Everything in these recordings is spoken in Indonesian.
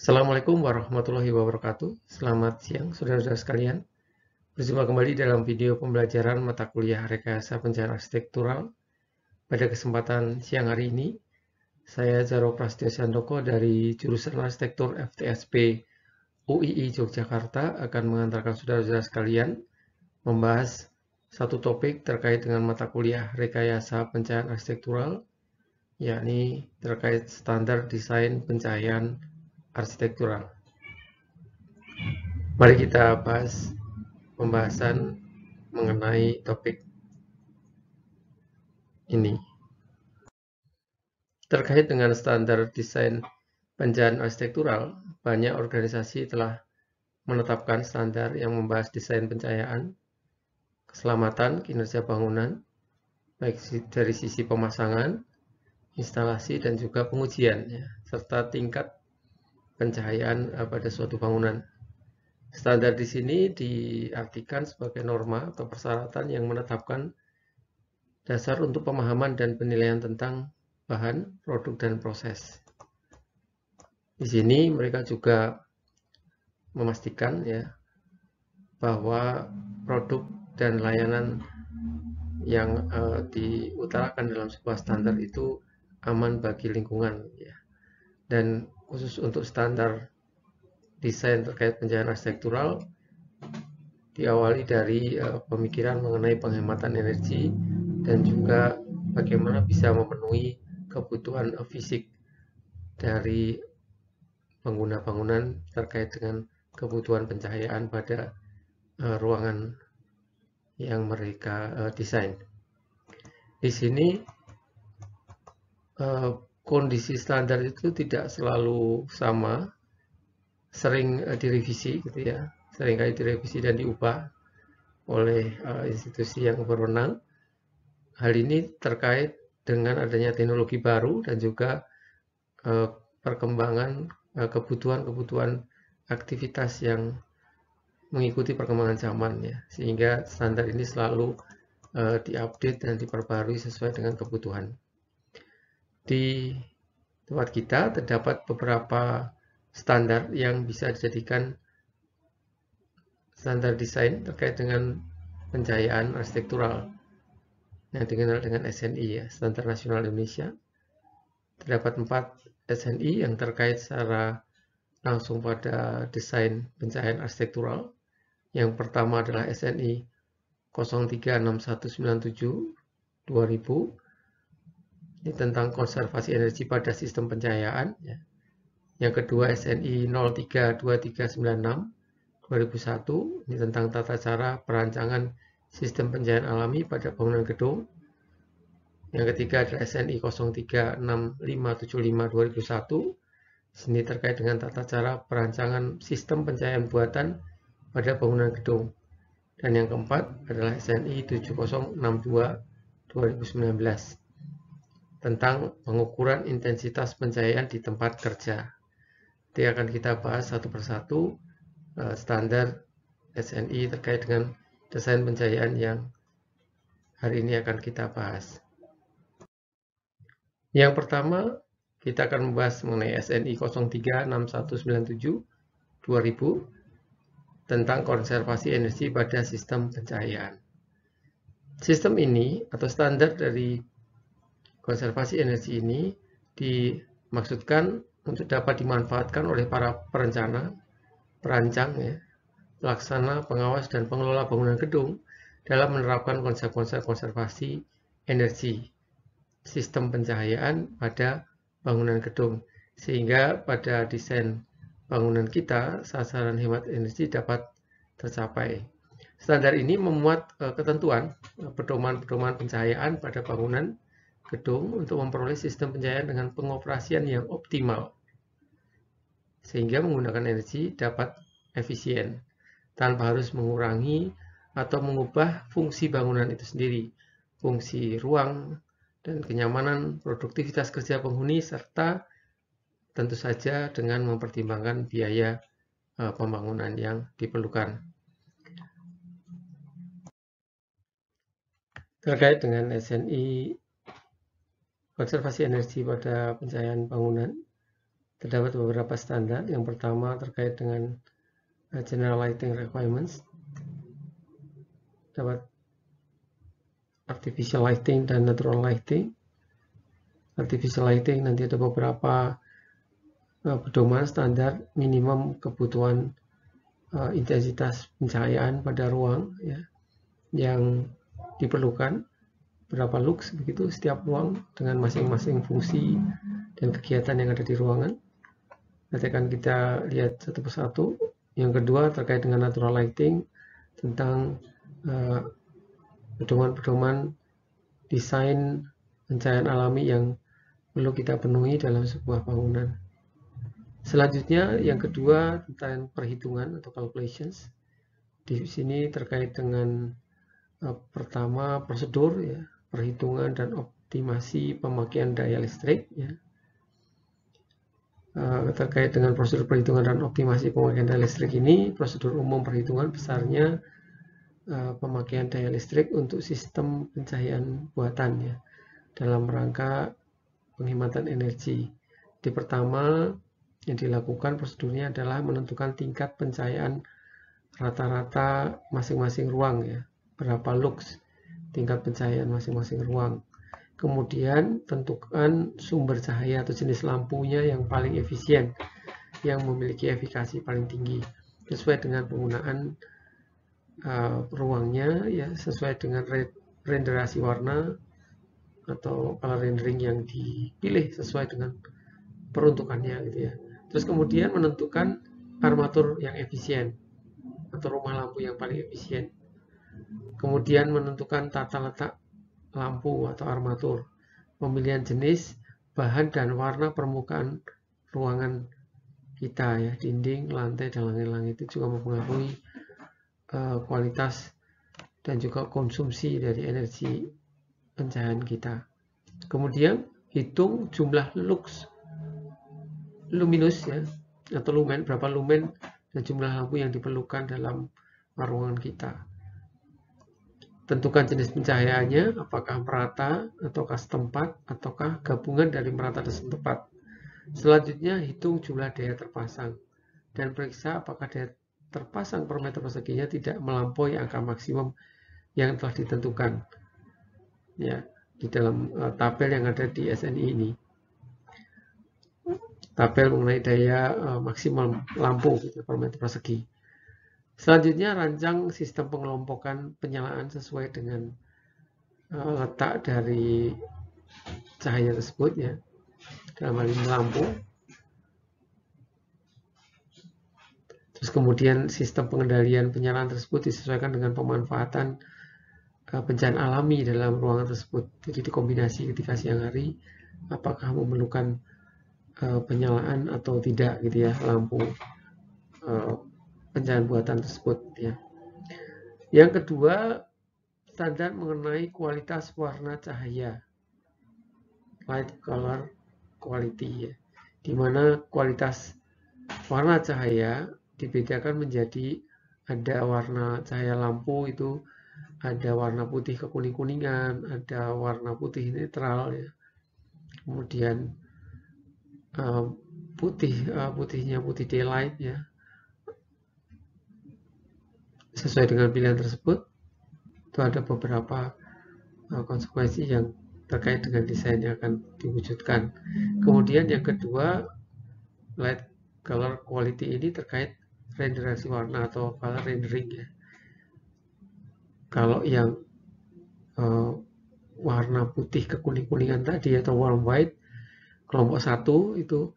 Assalamualaikum warahmatullahi wabarakatuh. Selamat siang, saudara-saudara sekalian. Berjumpa kembali dalam video pembelajaran mata kuliah Rekayasa Pencahayaan Arsitektural. Pada kesempatan siang hari ini, saya Jaro Prastyo Sandoko dari jurusan Arsitektur FTSP UII Yogyakarta akan mengantarkan saudara-saudara sekalian membahas satu topik terkait dengan mata kuliah Rekayasa Pencahayaan Arsitektural, yakni terkait standar desain pencahayaan arsitektural. Mari kita bahas pembahasan mengenai topik ini. Terkait dengan standar desain pencahayaan arsitektural, banyak organisasi telah menetapkan standar yang membahas desain pencahayaan, keselamatan, kinerja bangunan, baik dari sisi pemasangan, instalasi, dan juga pengujian, serta tingkat pencahayaan pada suatu bangunan. Standar di sini diartikan sebagai norma atau persyaratan yang menetapkan dasar untuk pemahaman dan penilaian tentang bahan, produk, dan proses. Di sini mereka juga memastikan bahwa produk dan layanan yang diutarakan dalam sebuah standar itu aman bagi lingkungan. Dan khusus untuk standar desain terkait pencahayaan arsitektural diawali dari pemikiran mengenai penghematan energi dan juga bagaimana bisa memenuhi kebutuhan fisik dari pengguna bangunan terkait dengan kebutuhan pencahayaan pada ruangan yang mereka desain. Di sini kondisi standar itu tidak selalu sama, sering direvisi gitu ya, seringkali direvisi dan diubah oleh institusi yang berwenang. Hal ini terkait dengan adanya teknologi baru dan juga perkembangan kebutuhan-kebutuhan aktivitas yang mengikuti perkembangan zaman, sehingga standar ini selalu diupdate dan diperbarui sesuai dengan kebutuhan. Di tempat kita terdapat beberapa standar yang bisa dijadikan standar desain terkait dengan pencahayaan arsitektural yang dikenal dengan SNI, Standar Nasional Indonesia. Terdapat 4 SNI yang terkait secara langsung pada desain pencahayaan arsitektural. Yang pertama adalah SNI 036197 2000. Ini tentang konservasi energi pada sistem pencahayaan. Yang kedua SNI 032396 2001. Ini tentang tata cara perancangan sistem pencahayaan alami pada bangunan gedung. Yang ketiga adalah SNI 036575 2001. Sini terkait dengan tata cara perancangan sistem pencahayaan buatan pada bangunan gedung. Dan yang keempat adalah SNI 7062 2019 tentang pengukuran intensitas pencahayaan di tempat kerja. Nanti akan kita bahas satu persatu standar SNI terkait dengan desain pencahayaan yang hari ini akan kita bahas. Yang pertama, kita akan membahas mengenai SNI 036197 2000 tentang konservasi energi pada sistem pencahayaan. Sistem ini atau standar dari konservasi energi ini dimaksudkan untuk dapat dimanfaatkan oleh para perencana, perancang, pelaksana, pengawas, dan pengelola bangunan gedung dalam menerapkan konsep-konsep konservasi energi sistem pencahayaan pada bangunan gedung, sehingga pada desain bangunan kita sasaran hemat energi dapat tercapai. Standar ini memuat ketentuan pedoman-pedoman pencahayaan pada bangunan gedung untuk memperoleh sistem pencahayaan dengan pengoperasian yang optimal, sehingga menggunakan energi dapat efisien tanpa harus mengurangi atau mengubah fungsi bangunan itu sendiri, fungsi ruang dan kenyamanan, produktivitas kerja penghuni, serta tentu saja dengan mempertimbangkan biaya pembangunan yang diperlukan. Terkait dengan SNI konservasi energi pada pencahayaan bangunan, Terdapat beberapa standar. Yang pertama terkait dengan General Lighting Requirements. Dapat Artificial Lighting dan Natural Lighting. Artificial Lighting nanti ada beberapa pedoman standar minimum kebutuhan intensitas pencahayaan pada ruang ya, yang diperlukan, berapa lux begitu setiap ruang dengan masing-masing fungsi dan kegiatan yang ada di ruangan. Nanti akan kita lihat satu persatu. Yang kedua terkait dengan natural lighting, tentang pedoman-pedoman desain pencahayaan alami yang perlu kita penuhi dalam sebuah bangunan. Selanjutnya yang kedua tentang perhitungan atau calculations. Di sini terkait dengan pertama prosedur ya, perhitungan dan optimasi pemakaian daya listrik ya. Terkait dengan prosedur perhitungan dan optimasi pemakaian daya listrik ini, prosedur umum perhitungan besarnya pemakaian daya listrik untuk sistem pencahayaan buatan ya, dalam rangka penghematan energi. Di pertama yang dilakukan prosedurnya adalah menentukan tingkat pencahayaan rata-rata masing-masing ruang ya, berapa lux tingkat pencahayaan masing-masing ruang. Kemudian tentukan sumber cahaya atau jenis lampunya yang paling efisien, yang memiliki efikasi paling tinggi sesuai dengan penggunaan ruangnya ya, sesuai dengan renderasi warna atau color rendering yang dipilih sesuai dengan peruntukannya gitu ya. Terus kemudian menentukan armatur yang efisien atau rumah lampu yang paling efisien. Kemudian menentukan tata letak lampu atau armatur, pemilihan jenis, bahan dan warna permukaan ruangan kita ya, dinding, lantai, dan langit-langit itu juga mempengaruhi kualitas dan juga konsumsi dari energi pencahayaan kita. Kemudian hitung jumlah lux luminous ya, atau lumen, berapa lumen dan jumlah lampu yang diperlukan dalam ruangan kita. Tentukan jenis pencahayaannya, apakah merata ataukah setempat ataukah gabungan dari merata dan setempat. Selanjutnya hitung jumlah daya terpasang dan periksa apakah daya terpasang per meter perseginya tidak melampaui angka maksimum yang telah ditentukan ya, di dalam tabel yang ada di SNI ini. Tabel mengenai daya maksimal lampu gitu, per meter persegi. Selanjutnya rancang sistem pengelompokan penyalaan sesuai dengan letak dari cahaya tersebut ya, dalam hal ini lampu. Terus kemudian sistem pengendalian penyalaan tersebut disesuaikan dengan pemanfaatan pencahayaan alami dalam ruangan tersebut. Jadi dikombinasi ketika siang hari apakah memerlukan penyalaan atau tidak gitu ya, lampu pencahayaan buatan tersebut ya. Yang kedua, standar mengenai kualitas warna cahaya, light color quality ya, di mana kualitas warna cahaya dibedakan menjadi ada warna cahaya lampu itu ada warna putih kekuning-kuningan, ada warna putih netral ya, kemudian putihnya putih daylight ya. Sesuai dengan pilihan tersebut, itu ada beberapa konsekuensi yang terkait dengan desain yang akan diwujudkan. Kemudian yang kedua, light color quality ini terkait renderasi warna atau color rendering ya. Kalau yang warna putih kekuning-kuningan tadi atau warm white, kelompok 1 itu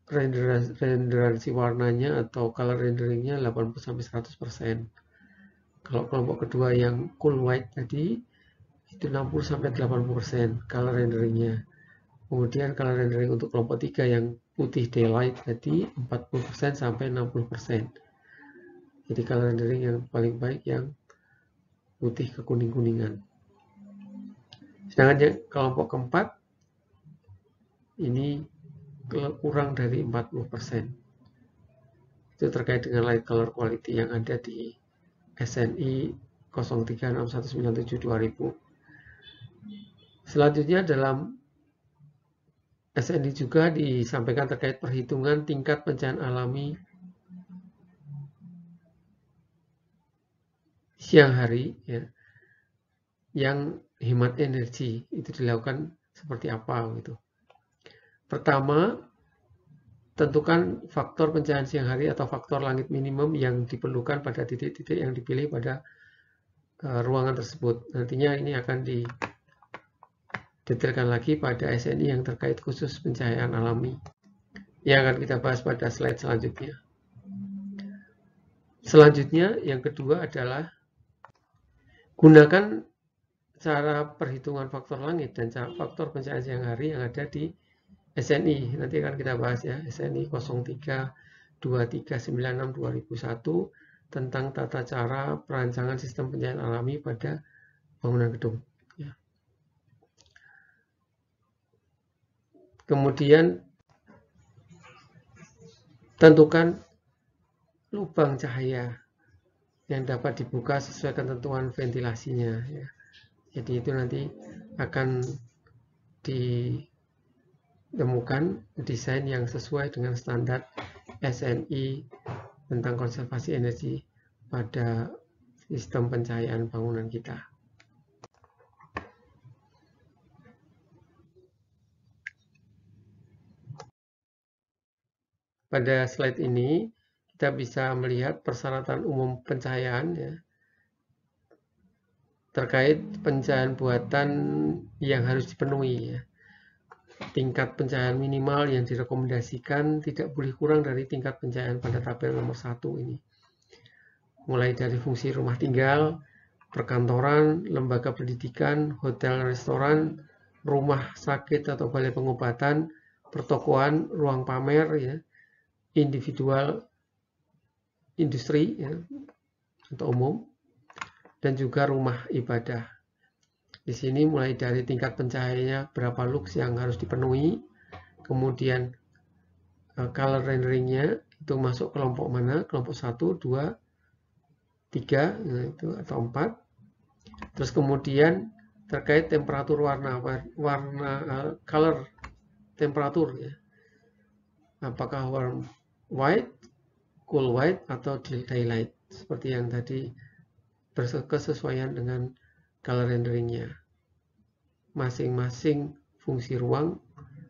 renderasi warnanya atau color renderingnya 80-100%. Kalau kelompok kedua yang cool white tadi itu 60-80% color renderingnya. Kemudian color rendering untuk kelompok 3 yang putih daylight tadi 40-60%. Jadi color rendering yang paling baik yang putih kekuning-kuningan. Sedangkan yang kelompok keempat ini kurang dari 40%. Itu terkait dengan light color quality yang ada di SNI 036197-2000. Selanjutnya dalam SNI juga disampaikan terkait perhitungan tingkat pencahayaan alami siang hari ya, yang hemat energi. Itu dilakukan seperti apa gitu. Pertama, tentukan faktor pencahayaan siang hari atau faktor langit minimum yang diperlukan pada titik-titik yang dipilih pada ruangan tersebut. Nantinya ini akan didetailkan lagi pada SNI yang terkait khusus pencahayaan alami, yang akan kita bahas pada slide selanjutnya. Selanjutnya, yang kedua adalah gunakan cara perhitungan faktor langit dan faktor pencahayaan siang hari yang ada di SNI. Nanti akan kita bahas ya, SNI 03-2396-2001 tentang tata cara perancangan sistem pencahayaan alami pada bangunan gedung. Ya. Kemudian tentukan lubang cahaya yang dapat dibuka sesuai ketentuan ventilasinya. Ya. Jadi itu nanti akan ditemukan desain yang sesuai dengan standar SNI tentang konservasi energi pada sistem pencahayaan bangunan kita. Pada slide ini kita bisa melihat persyaratan umum pencahayaan ya, terkait pencahayaan buatan yang harus dipenuhi ya. Tingkat pencahayaan minimal yang direkomendasikan tidak boleh kurang dari tingkat pencahayaan pada tabel nomor 1 ini. Mulai dari fungsi rumah tinggal, perkantoran, lembaga pendidikan, hotel, restoran, rumah sakit atau balai pengobatan, pertokoan, ruang pamer ya, individual, industri ya, atau umum, dan juga rumah ibadah. Di sini mulai dari tingkat pencahayaannya berapa lux yang harus dipenuhi, kemudian color renderingnya itu masuk kelompok mana, kelompok 1, 2, 3 itu, atau 4. Terus kemudian terkait temperatur warna color temperatur ya, apakah warm white, cool white, atau daylight seperti yang tadi, berkesesuaian dengan color renderingnya. Masing-masing fungsi ruang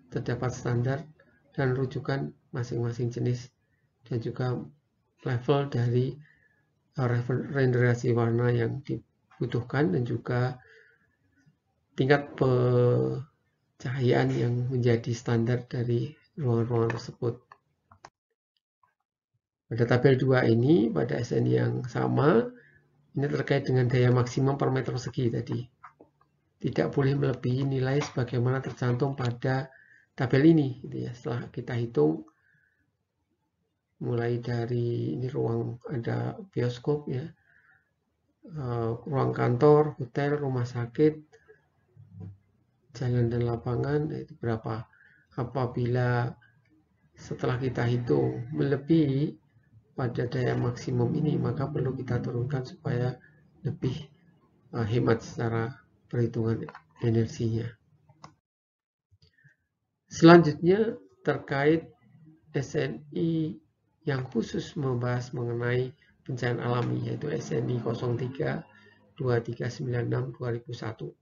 terdapat standar dan rujukan masing-masing jenis dan juga level dari renderasi warna yang dibutuhkan dan juga tingkat pencahayaan yang menjadi standar dari ruangan-ruangan tersebut. Pada tabel 2 ini, pada SNI yang sama, ini terkait dengan daya maksimum per meter persegi tadi. Tidak boleh melebihi nilai sebagaimana tercantum pada tabel ini. Gitu ya. Setelah kita hitung, mulai dari ini ruang ada bioskop ya, ruang kantor, hotel, rumah sakit, jalan dan lapangan, itu berapa. Apabila setelah kita hitung melebihi pada daya maksimum ini, maka perlu kita turunkan supaya lebih hemat secara perhitungan energinya. Selanjutnya terkait SNI yang khusus membahas mengenai pencahayaan alami, yaitu SNI 03-2396-2001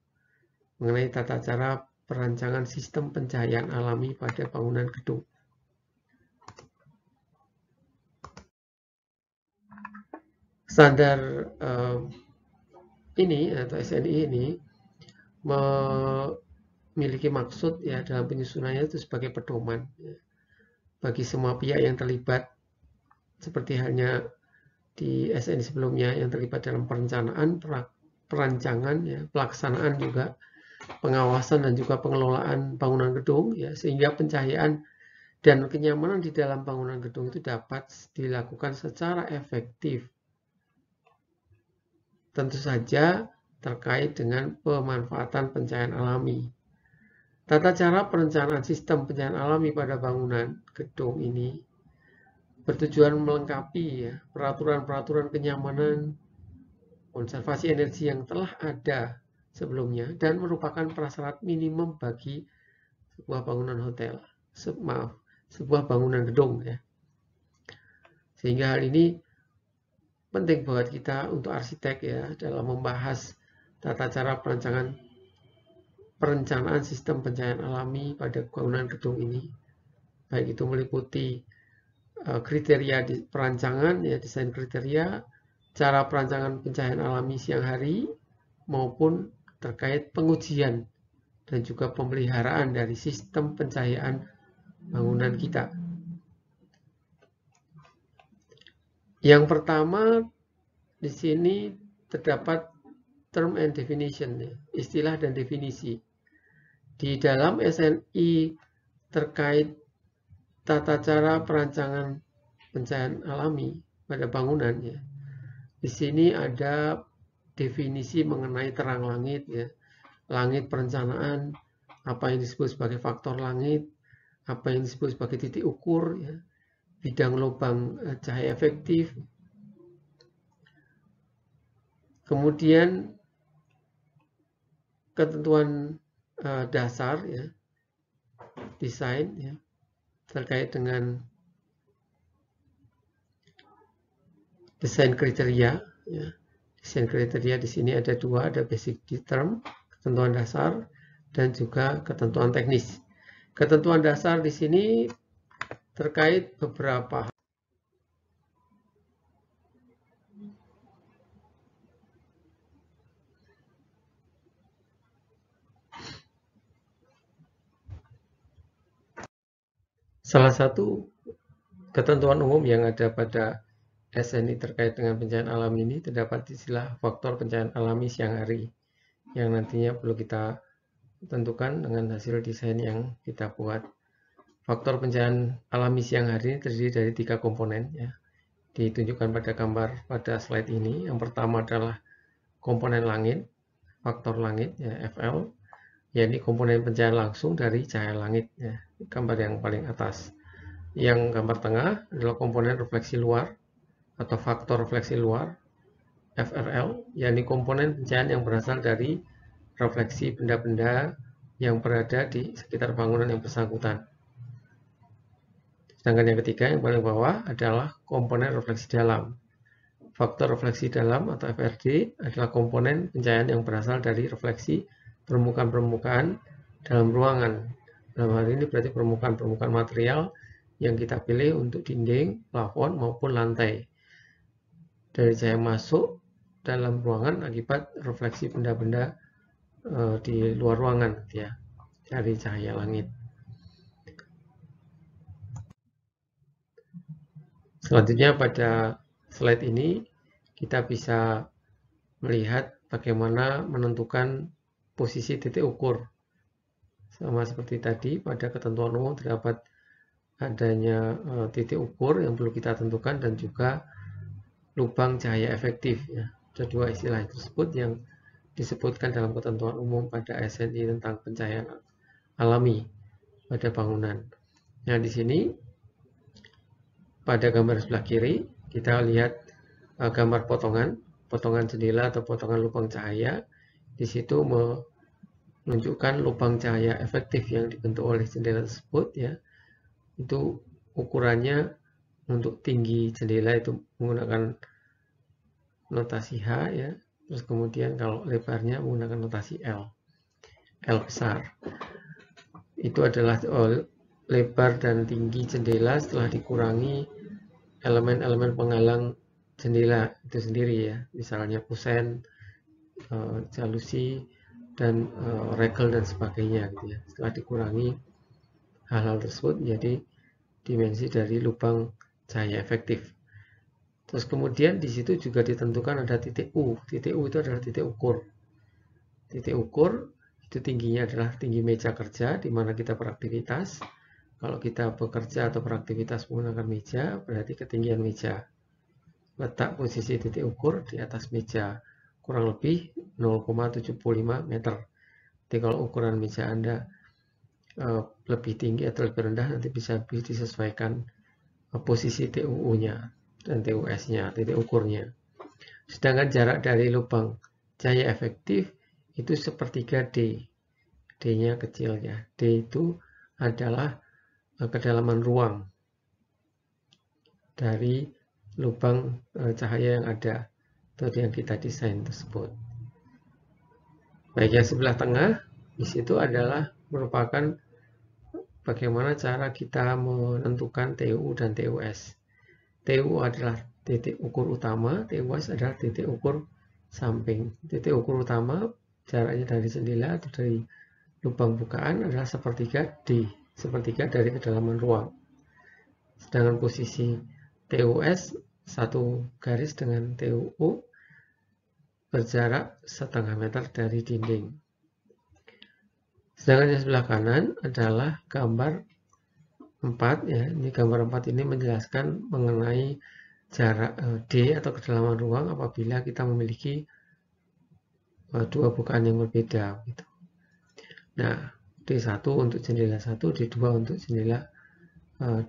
mengenai tata cara perancangan sistem pencahayaan alami pada bangunan gedung. Standar ini atau SNI ini memiliki maksud ya dalam penyusunannya itu sebagai pedoman ya, bagi semua pihak yang terlibat, seperti halnya di SNI sebelumnya yang terlibat dalam perencanaan, perancangan ya, pelaksanaan juga, pengawasan dan juga pengelolaan bangunan gedung ya, sehingga pencahayaan dan kenyamanan di dalam bangunan gedung itu dapat dilakukan secara efektif. Tentu saja terkait dengan pemanfaatan pencahayaan alami. Tata cara perencanaan sistem pencahayaan alami pada bangunan gedung ini bertujuan melengkapi ya, peraturan-peraturan kenyamanan, konservasi energi yang telah ada sebelumnya dan merupakan prasyarat minimum bagi sebuah bangunan hotel, sebuah bangunan gedung ya. Sehingga hal ini penting buat kita untuk arsitek ya dalam membahas tata cara perencanaan sistem pencahayaan alami pada bangunan gedung ini. Baik itu meliputi kriteria perancangan ya, desain kriteria, cara perancangan pencahayaan alami siang hari maupun terkait pengujian dan juga pemeliharaan dari sistem pencahayaan bangunan kita. Yang pertama di sini terdapat term and definition, istilah dan definisi. Di dalam SNI terkait tata cara perancangan pencahayaan alami pada bangunan ya. Di sini ada definisi mengenai terang langit ya. Langit perencanaan, apa yang disebut sebagai faktor langit, apa yang disebut sebagai titik ukur ya. Bidang lubang cahaya efektif. Kemudian ketentuan dasar ya, desain ya, terkait dengan desain kriteria ya. Desain kriteria di sini ada dua, ada basic term, ketentuan dasar, dan juga ketentuan teknis. Ketentuan dasar di sini terkait beberapa hal. Salah satu ketentuan umum yang ada pada SNI terkait dengan pencahayaan alam ini terdapat istilah faktor pencahayaan alami siang hari yang nantinya perlu kita tentukan dengan hasil desain yang kita buat. Faktor pencahayaan alami siang hari terdiri dari 3 komponen ya. Ditunjukkan pada gambar pada slide ini. Yang pertama adalah komponen langit, faktor langit ya, FL, yakni komponen pencahayaan langsung dari cahaya langit ya. Gambar yang paling atas. Yang gambar tengah adalah komponen refleksi luar atau faktor refleksi luar, FRL, yakni komponen pencahayaan yang berasal dari refleksi benda-benda yang berada di sekitar bangunan yang bersangkutan. Sedangkan yang ketiga, yang paling bawah adalah komponen refleksi dalam. Faktor refleksi dalam atau FRD adalah komponen pencahayaan yang berasal dari refleksi permukaan-permukaan dalam ruangan. Dalam hal ini berarti permukaan-permukaan material yang kita pilih untuk dinding, plafon maupun lantai. Dari cahaya masuk dalam ruangan akibat refleksi benda-benda di luar ruangan ya, dari cahaya langit. Selanjutnya pada slide ini kita bisa melihat bagaimana menentukan posisi titik ukur. Sama seperti tadi pada ketentuan umum terdapat adanya titik ukur yang perlu kita tentukan dan juga lubang cahaya efektif ya. Ada dua istilah tersebut yang disebutkan dalam ketentuan umum pada SNI tentang pencahayaan alami pada bangunan. Nah, di sini pada gambar sebelah kiri kita lihat gambar potongan jendela atau potongan lubang cahaya. Di situ menunjukkan lubang cahaya efektif yang dibentuk oleh jendela tersebut ya. Itu ukurannya untuk tinggi jendela itu menggunakan notasi H ya. Terus kemudian kalau lebarnya menggunakan notasi L besar. Itu adalah lebar dan tinggi jendela setelah dikurangi elemen-elemen penghalang jendela itu sendiri ya, misalnya kusen, jalusi, dan regel dan sebagainya gitu ya. Setelah dikurangi hal-hal tersebut menjadi dimensi dari lubang cahaya efektif. Terus kemudian di situ juga ditentukan ada titik U. Titik U itu adalah titik ukur. Titik ukur itu tingginya adalah tinggi meja kerja di mana kita beraktivitas. Kalau kita bekerja atau beraktivitas menggunakan meja, berarti ketinggian meja. Letak posisi titik ukur di atas meja kurang lebih 0,75 meter. Jadi kalau ukuran meja Anda lebih tinggi atau lebih rendah, nanti bisa disesuaikan posisi TUU-nya dan TUS-nya, titik ukurnya. Sedangkan jarak dari lubang cahaya efektif itu sepertiga D. D-nya kecil ya. D itu adalah kedalaman ruang dari lubang cahaya yang ada atau yang kita desain tersebut. Baik, yang sebelah tengah di situ adalah merupakan bagaimana cara kita menentukan TU dan TUS. TU adalah titik ukur utama, TUS adalah titik ukur samping. Titik ukur utama jaraknya dari jendela atau dari lubang bukaan adalah sepertiga D, sepertiga dari kedalaman ruang. Sedangkan posisi TUS satu garis dengan TUU berjarak setengah meter dari dinding. Sedangkan yang sebelah kanan adalah gambar 4 ya. Ini gambar 4 ini menjelaskan mengenai jarak D atau kedalaman ruang apabila kita memiliki dua bukaan yang berbeda gitu. Nah, D1 untuk jendela 1, D2 untuk jendela 2.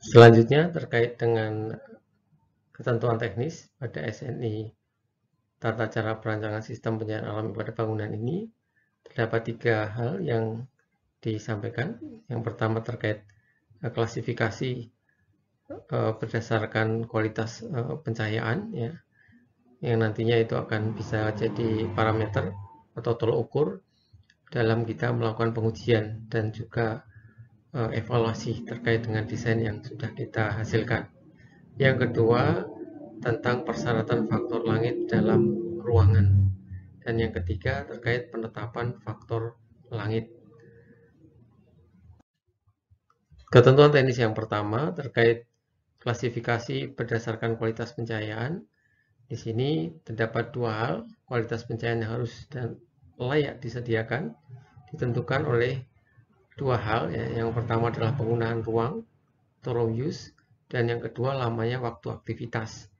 Selanjutnya terkait dengan ketentuan teknis pada SNI tata cara perancangan sistem pencahayaan alami pada bangunan ini, terdapat 3 hal yang disampaikan. Yang pertama terkait klasifikasi berdasarkan kualitas pencahayaan ya, yang nantinya itu akan bisa jadi parameter atau tolok ukur dalam kita melakukan pengujian dan juga evaluasi terkait dengan desain yang sudah kita hasilkan. Yang kedua, tentang persyaratan faktor langit dalam ruangan. Dan yang ketiga, terkait penetapan faktor langit. Ketentuan teknis yang pertama terkait klasifikasi berdasarkan kualitas pencahayaan. Di sini terdapat 2 hal, kualitas pencahayaan yang harus dan layak disediakan, ditentukan oleh 2 hal ya. Yang pertama adalah penggunaan ruang atau room use, dan yang kedua lamanya waktu aktivitas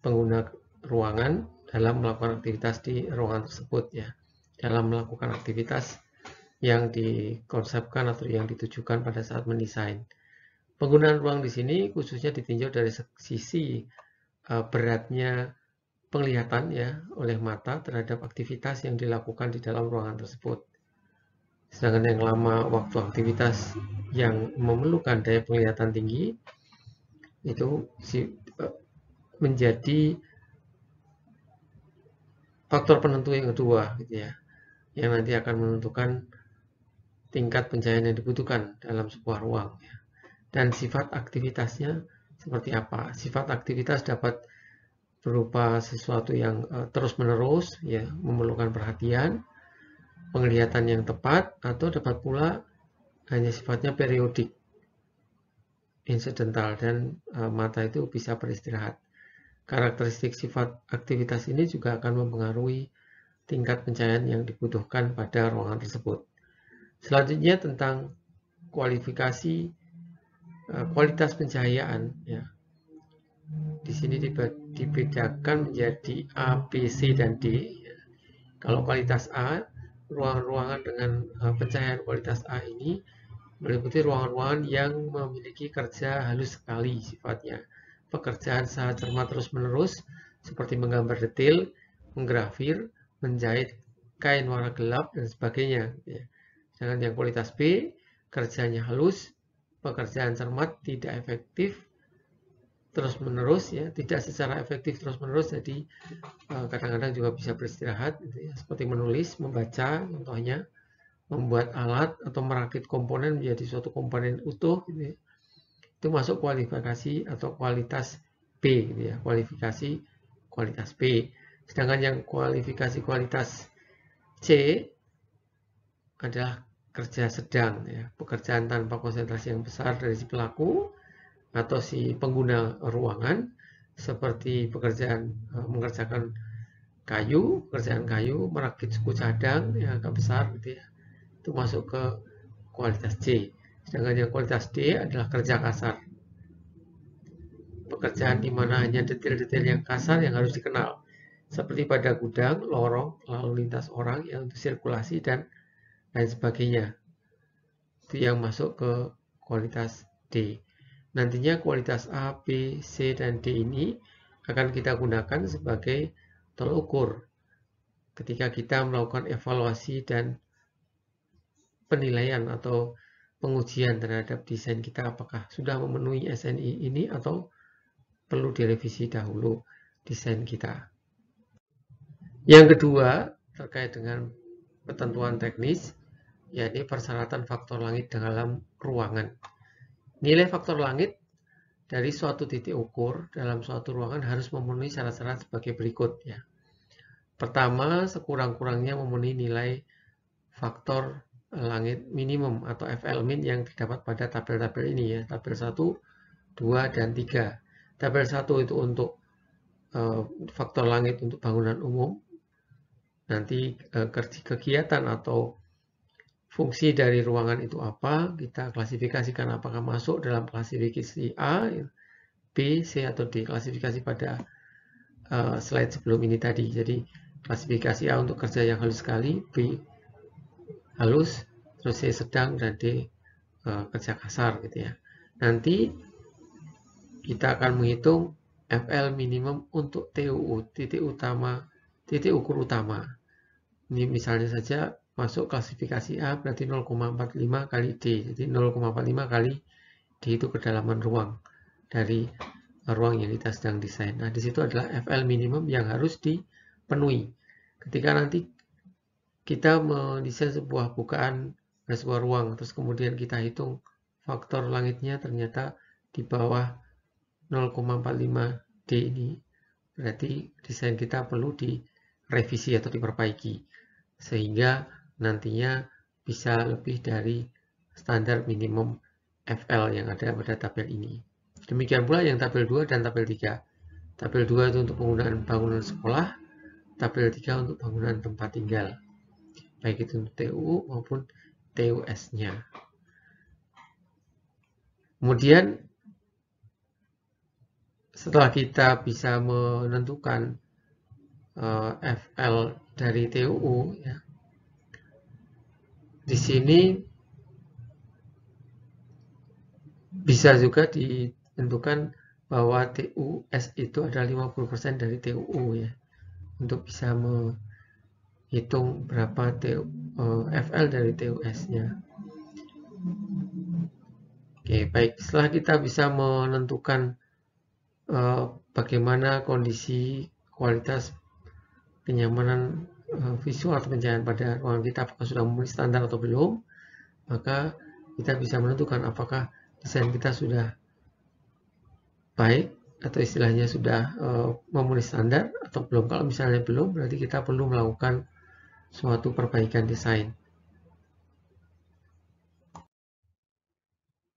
pengguna ruangan dalam melakukan aktivitas di ruangan tersebut ya, dalam melakukan aktivitas yang dikonsepkan atau yang ditujukan pada saat mendesain. Penggunaan ruang di sini khususnya ditinjau dari sisi beratnya penglihatan ya oleh mata terhadap aktivitas yang dilakukan di dalam ruangan tersebut. Sedangkan yang lama waktu aktivitas yang memerlukan daya penglihatan tinggi itu menjadi faktor penentu yang kedua gitu ya, yang nanti akan menentukan tingkat pencahayaan yang dibutuhkan dalam sebuah ruang ya. Dan sifat aktivitasnya seperti apa? Sifat aktivitas dapat berupa sesuatu yang terus-menerus ya, memerlukan perhatian, penglihatan yang tepat, atau dapat pula hanya sifatnya periodik, insidental, dan mata itu bisa beristirahat. Karakteristik sifat aktivitas ini juga akan mempengaruhi tingkat pencahayaan yang dibutuhkan pada ruangan tersebut. Selanjutnya tentang kualifikasi kualitas pencahayaan ya. Di sini dibedakan menjadi A, B, C, dan D. Kalau kualitas A, ruangan-ruangan dengan pencahayaan kualitas A ini meliputi ruangan-ruangan yang memiliki kerja halus sekali sifatnya. Pekerjaan secara cermat terus-menerus seperti menggambar detail, menggrafir, menjahit kain warna gelap, dan sebagainya. Sedangkan yang kualitas B, kerjanya halus, pekerjaan cermat, tidak efektif, terus-menerus ya, tidak secara efektif terus-menerus, jadi kadang-kadang juga bisa beristirahat gitu ya, seperti menulis, membaca, contohnya membuat alat atau merakit komponen menjadi suatu komponen utuh gitu ya. Itu masuk kualifikasi atau kualitas B gitu ya, kualifikasi kualitas B. Sedangkan yang kualifikasi kualitas C adalah kerja sedang ya, pekerjaan tanpa konsentrasi yang besar dari si pelaku atau si pengguna ruangan, seperti pekerjaan mengerjakan pekerjaan kayu, merakit suku cadang yang agak besar gitu ya. Itu masuk ke kualitas C. Sedangkan yang kualitas D adalah kerja kasar. Pekerjaan di mana hanya detail-detail yang kasar yang harus dikenal. Seperti pada gudang, lorong, lalu lintas orang yang untuk sirkulasi dan lain sebagainya. Itu yang masuk ke kualitas D. Nantinya kualitas A, B, C, dan D ini akan kita gunakan sebagai tolok ukur ketika kita melakukan evaluasi dan penilaian atau pengujian terhadap desain kita, apakah sudah memenuhi SNI ini atau perlu direvisi dahulu desain kita. Yang kedua, terkait dengan ketentuan teknis, yakni persyaratan faktor langit dalam ruangan. Nilai faktor langit dari suatu titik ukur dalam suatu ruangan harus memenuhi syarat-syarat sebagai berikut. Ya. Pertama, sekurang-kurangnya memenuhi nilai faktor langit minimum atau FL min yang terdapat pada tabel-tabel ini, ya. Tabel 1, 2, dan 3. Tabel 1 itu untuk faktor langit untuk bangunan umum. Nanti kegiatan atau fungsi dari ruangan itu apa, kita klasifikasikan apakah masuk dalam klasifikasi A, B, C, atau D. Klasifikasi pada slide sebelum ini tadi. Jadi klasifikasi A untuk kerja yang halus sekali, B halus, terus C sedang, dan D kerja kasar gitu ya. Nanti kita akan menghitung FL minimum untuk TUU, titik ukur utama. Ini misalnya saja masuk klasifikasi A berarti 0,45 kali D. Jadi 0,45 kali D itu kedalaman ruang dari ruang yang kita sedang desain. Nah, di situ adalah FL minimum yang harus dipenuhi. Ketika nanti kita mendesain sebuah bukaan dan sebuah ruang, terus kemudian kita hitung faktor langitnya ternyata di bawah 0,45 D ini, berarti desain kita perlu direvisi atau diperbaiki, sehingga nantinya bisa lebih dari standar minimum FL yang ada pada tabel ini. Demikian pula yang tabel 2 dan tabel 3. Tabel 2 itu untuk penggunaan bangunan sekolah, tabel 3 untuk bangunan tempat tinggal, baik itu untuk TUU maupun TUS-nya. Kemudian setelah kita bisa menentukan FL dari TUU, ya, di sini bisa juga ditentukan bahwa TUS itu adalah 50% dari TUU, ya, untuk bisa menghitung berapa FL dari TUS-nya. Oke, baik. Setelah kita bisa menentukan bagaimana kondisi kualitas kenyamanan visual atau pencahayaan pada ruangan kita, apakah sudah memenuhi standar atau belum, maka kita bisa menentukan apakah desain kita sudah baik atau istilahnya sudah memenuhi standar atau belum. Kalau misalnya belum, berarti kita perlu melakukan suatu perbaikan desain.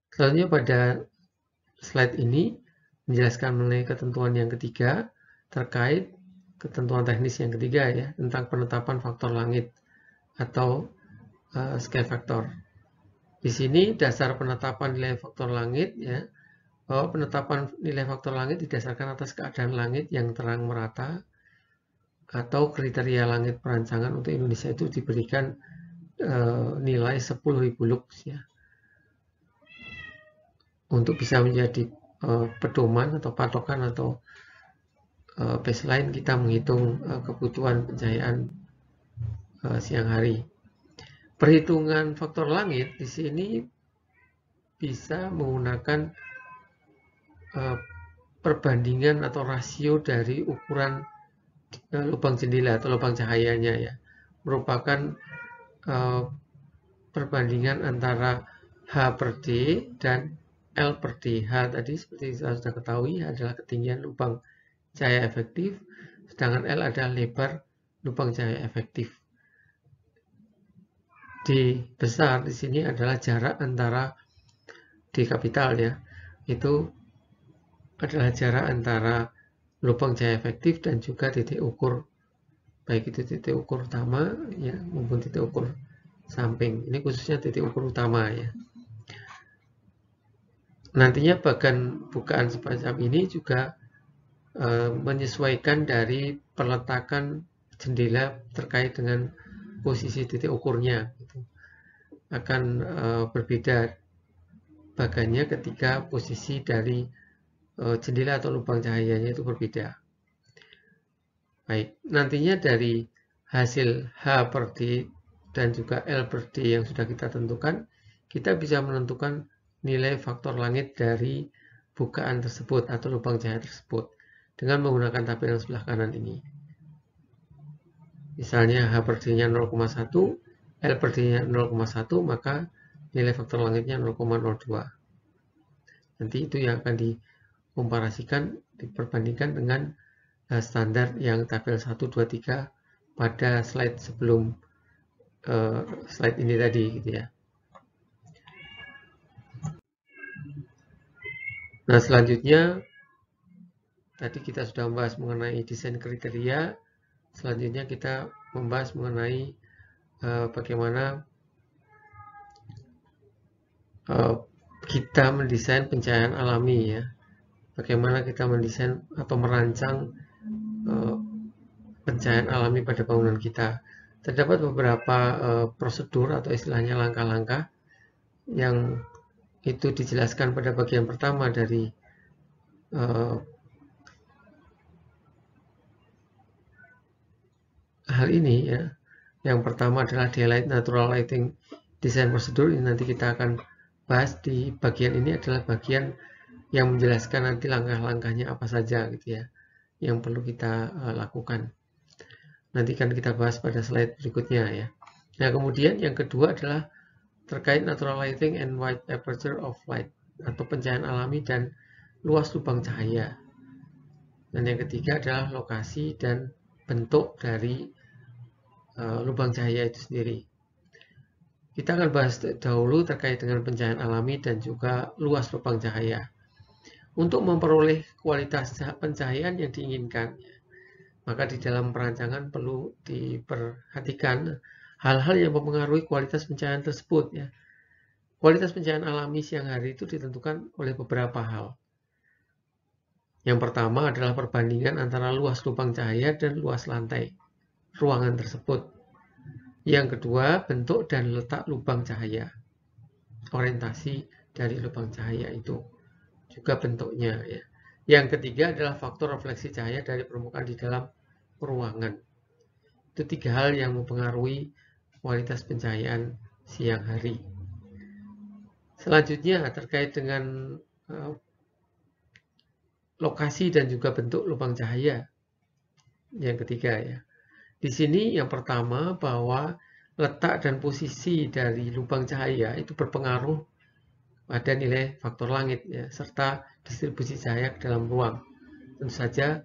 Selanjutnya pada slide ini menjelaskan mengenai ketentuan yang ketiga terkait ketentuan teknis yang ketiga, ya, tentang penetapan faktor langit atau scale factor. Di sini dasar penetapan nilai faktor langit, ya, bahwa penetapan nilai faktor langit didasarkan atas keadaan langit yang terang merata atau kriteria langit perancangan untuk Indonesia itu diberikan nilai 10.000 lux, ya, untuk bisa menjadi pedoman atau patokan atau baseline kita menghitung kebutuhan pencahayaan siang hari. Perhitungan faktor langit di sini bisa menggunakan perbandingan atau rasio dari ukuran lubang jendela atau lubang cahayanya, ya, merupakan perbandingan antara H per D dan L per D. H tadi seperti kita sudah ketahui adalah ketinggian lubang cahaya efektif, sedangkan L adalah lebar lubang cahaya efektif. D besar di sini adalah jarak antara D kapital, ya, itu adalah jarak antara lubang cahaya efektif dan juga titik ukur, baik itu titik ukur utama, ya, maupun titik ukur samping. Ini khususnya titik ukur utama, ya. Nantinya bukaan semacam ini juga menyesuaikan dari peletakan jendela terkait dengan posisi titik ukurnya, gitu. Akan berbeda bagannya ketika posisi dari jendela atau lubang cahayanya itu berbeda. Baik, nantinya dari hasil H per D dan juga L per D yang sudah kita tentukan, kita bisa menentukan nilai faktor langit dari bukaan tersebut atau lubang cahaya tersebut dengan menggunakan tabel yang sebelah kanan ini. Misalnya H per D-nya 0,1, L per D-nya 0,1, maka nilai faktor langitnya 0,02. Nanti itu yang akan dikomparasikan, diperbandingkan dengan standar yang tabel 1, 2, 3 pada slide sebelum slide ini tadi gitu ya. Nah, selanjutnya tadi kita sudah membahas mengenai desain kriteria. Selanjutnya kita membahas mengenai bagaimana kita mendesain pencahayaan alami ya. Bagaimana kita mendesain atau merancang pencahayaan alami pada bangunan kita. Terdapat beberapa prosedur atau istilahnya langkah-langkah yang itu dijelaskan pada bagian pertama dari hal ini ya. Yang pertama adalah daylight natural lighting design prosedur. Ini nanti kita akan bahas di bagian ini, adalah bagian yang menjelaskan nanti langkah-langkahnya apa saja gitu ya yang perlu kita lakukan. Nanti kan kita bahas pada slide berikutnya ya. Nah, kemudian yang kedua adalah terkait natural lighting and wide aperture of light atau pencahayaan alami dan luas lubang cahaya. Dan yang ketiga adalah lokasi dan bentuk dari lubang cahaya itu sendiri. Kita akan bahas dahulu terkait dengan pencahayaan alami dan juga luas lubang cahaya. Untuk memperoleh kualitas pencahayaan yang diinginkan, maka di dalam perancangan perlu diperhatikan hal-hal yang mempengaruhi kualitas pencahayaan tersebut ya. Kualitas pencahayaan alami siang hari itu ditentukan oleh beberapa hal. Yang pertama adalah perbandingan antara luas lubang cahaya dan luas lantai ruangan tersebut. Yang kedua, bentuk dan letak lubang cahaya. Orientasi dari lubang cahaya itu juga bentuknya ya. Yang ketiga adalah faktor refleksi cahaya dari permukaan di dalam ruangan. Itu tiga hal yang mempengaruhi kualitas pencahayaan siang hari. Selanjutnya terkait dengan lokasi dan juga bentuk lubang cahaya. Yang ketiga ya. Di sini yang pertama bahwa letak dan posisi dari lubang cahaya itu berpengaruh pada nilai faktor langit ya, serta distribusi cahaya ke dalam ruang. Tentu saja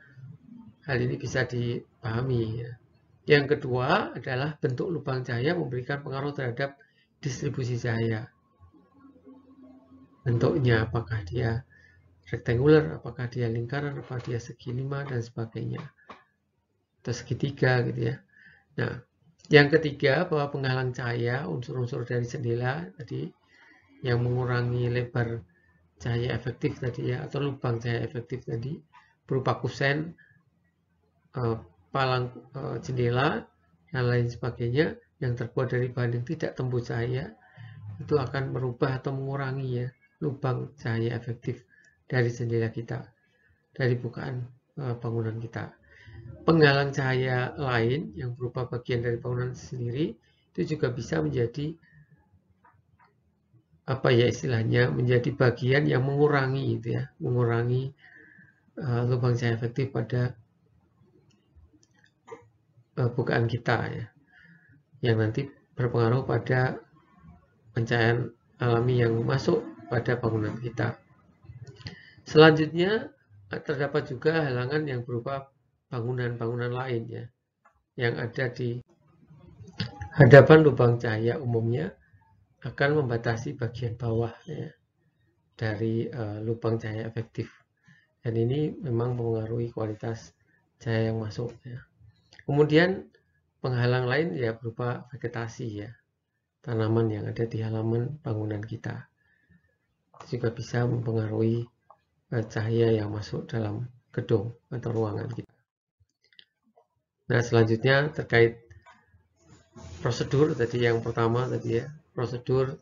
hal ini bisa dipahami ya. Yang kedua adalah bentuk lubang cahaya memberikan pengaruh terhadap distribusi cahaya. Bentuknya apakah dia rectangular, apakah dia lingkaran, apakah dia segi 5 dan sebagainya. Atau segitiga gitu ya. Nah, yang ketiga bahwa penghalang cahaya, unsur-unsur dari jendela tadi yang mengurangi lebar cahaya efektif tadi ya, atau lubang cahaya efektif tadi berupa kusen, palang jendela dan lain sebagainya yang terbuat dari bahan yang tidak tembus cahaya itu akan merubah atau mengurangi ya lubang cahaya efektif dari jendela kita, dari bukaan bangunan kita. Penghalang cahaya lain yang berupa bagian dari bangunan sendiri itu juga bisa menjadi apa ya istilahnya, menjadi bagian yang mengurangi gitu ya, mengurangi lubang cahaya efektif pada bukaan kita ya, yang nanti berpengaruh pada pencahayaan alami yang masuk pada bangunan kita. Selanjutnya terdapat juga halangan yang berupa bangunan-bangunan lain ya, yang ada di hadapan lubang cahaya umumnya akan membatasi bagian bawah ya, dari lubang cahaya efektif. Dan ini memang mempengaruhi kualitas cahaya yang masuk ya. Kemudian penghalang lain ya berupa vegetasi ya, tanaman yang ada di halaman bangunan kita. Itu juga bisa mempengaruhi cahaya yang masuk dalam gedung atau ruangan kita. Nah, selanjutnya terkait prosedur tadi yang pertama tadi ya, prosedur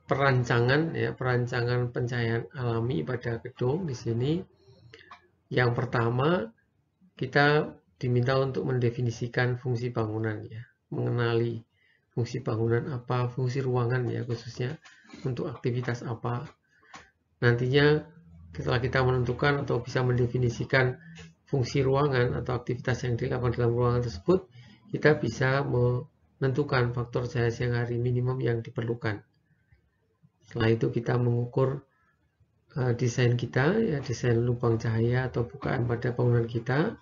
perancangan ya, perancangan pencahayaan alami pada gedung di sini. Yang pertama kita diminta untuk mendefinisikan fungsi bangunan ya, mengenali fungsi bangunan apa, fungsi ruangan ya khususnya untuk aktivitas apa. Nantinya setelah kita menentukan atau bisa mendefinisikan fungsi ruangan atau aktivitas yang dilakukan dalam ruangan tersebut, kita bisa menentukan faktor cahaya siang hari minimum yang diperlukan. Setelah itu kita mengukur desain kita, ya, desain lubang cahaya atau bukaan pada bangunan kita,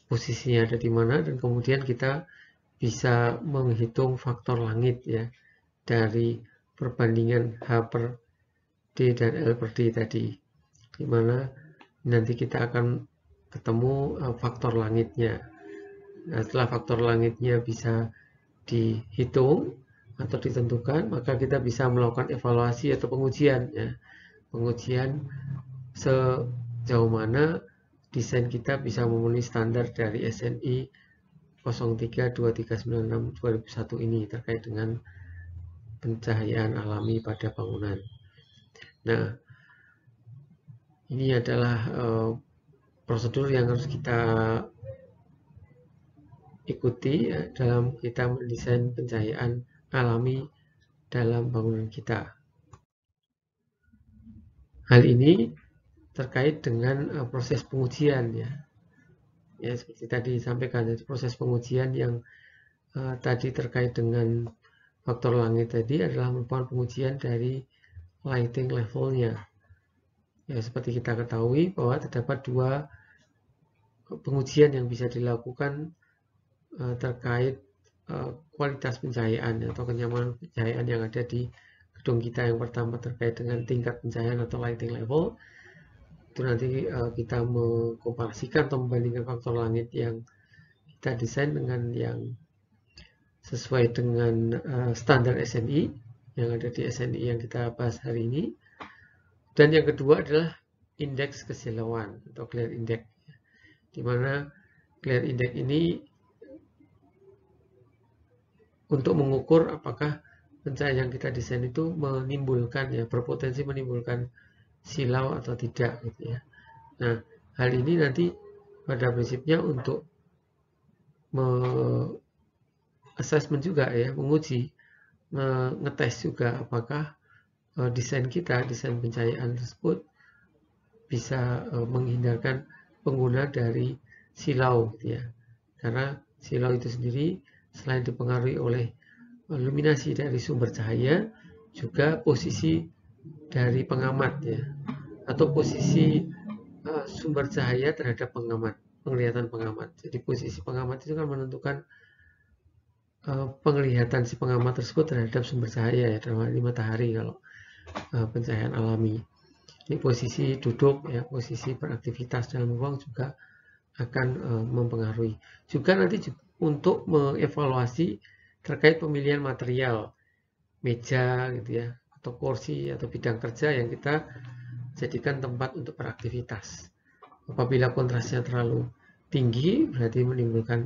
posisinya ada di mana, dan kemudian kita bisa menghitung faktor langit ya dari perbandingan H per D dan L per D tadi, di mana nanti kita akan ketemu faktor langitnya. Nah, setelah faktor langitnya bisa dihitung atau ditentukan, maka kita bisa melakukan evaluasi atau pengujian ya. Pengujian sejauh mana desain kita bisa memenuhi standar dari SNI 032396/2001 ini terkait dengan pencahayaan alami pada bangunan. Nah, ini adalah prosedur yang harus kita ikuti ya, dalam kita mendesain pencahayaan alami dalam bangunan kita. Hal ini terkait dengan proses pengujian ya. Ya seperti tadi disampaikan, proses pengujian yang tadi terkait dengan faktor langit tadi adalah merupakan pengujian dari lighting levelnya. Ya, seperti kita ketahui bahwa terdapat dua pengujian yang bisa dilakukan terkait kualitas pencahayaan atau kenyamanan pencahayaan yang ada di gedung kita. Yang pertama terkait dengan tingkat pencahayaan atau lighting level. Itu nanti kita mengkomparasikan atau membandingkan faktor langit yang kita desain dengan yang sesuai dengan standar SNI yang ada di SNI yang kita bahas hari ini. Dan yang kedua adalah indeks kesilauan atau glare index, di mana glare index ini untuk mengukur apakah pencahayaan yang kita desain itu menimbulkan ya, berpotensi menimbulkan silau atau tidak gitu ya. Nah, hal ini nanti pada prinsipnya untuk assessment juga ya, menguji, ngetes juga apakah desain kita, desain pencahayaan tersebut bisa menghindarkan pengguna dari silau gitu ya. Karena silau itu sendiri selain dipengaruhi oleh luminasi dari sumber cahaya, juga posisi dari pengamat ya, atau posisi sumber cahaya terhadap pengamat, penglihatan pengamat. Jadi posisi pengamat itu kan menentukan penglihatan si pengamat tersebut terhadap sumber cahaya ya, dalam hal ini matahari kalau pencahayaan alami. Ini posisi duduk ya, posisi beraktivitas dalam ruang juga akan mempengaruhi. Juga nanti untuk mengevaluasi terkait pemilihan material, meja gitu ya, atau kursi atau bidang kerja yang kita jadikan tempat untuk beraktivitas. Apabila kontrasnya terlalu tinggi berarti menimbulkan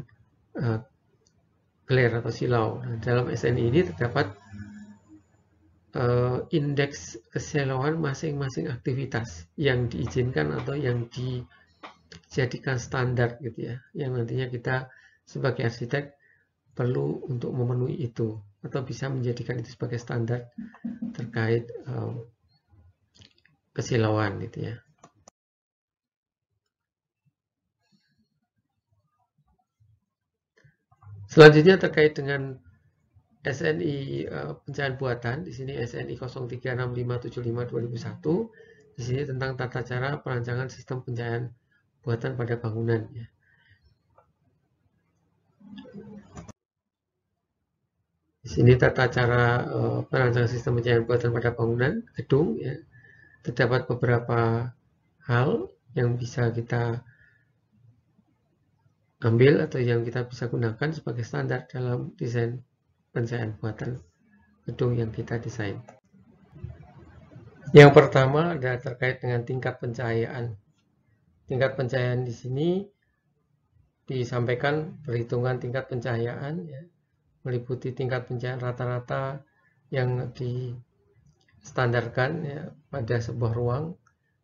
glare atau silau. Nah, dalam SNI ini terdapat indeks kesilauan masing-masing aktivitas yang diizinkan atau yang dijadikan standar gitu ya, yang nantinya kita sebagai arsitek perlu untuk memenuhi itu atau bisa menjadikan itu sebagai standar terkait kesilauan gitu ya. Selanjutnya terkait dengan SNI pencahayaan buatan, di sini SNI 036575/2001, di sini tentang tata cara perancangan sistem pencahayaan buatan pada bangunan. Ya. Di sini tata cara perancangan sistem pencahayaan buatan pada bangunan gedung. Ya. Terdapat beberapa hal yang bisa kita ambil atau yang kita bisa gunakan sebagai standar dalam desain pencahayaan buatan gedung yang kita desain. Yang pertama adalah terkait dengan tingkat pencahayaan. Tingkat pencahayaan di sini disampaikan perhitungan tingkat pencahayaan ya, meliputi tingkat pencahayaan rata-rata yang distandarkan ya, pada sebuah ruang.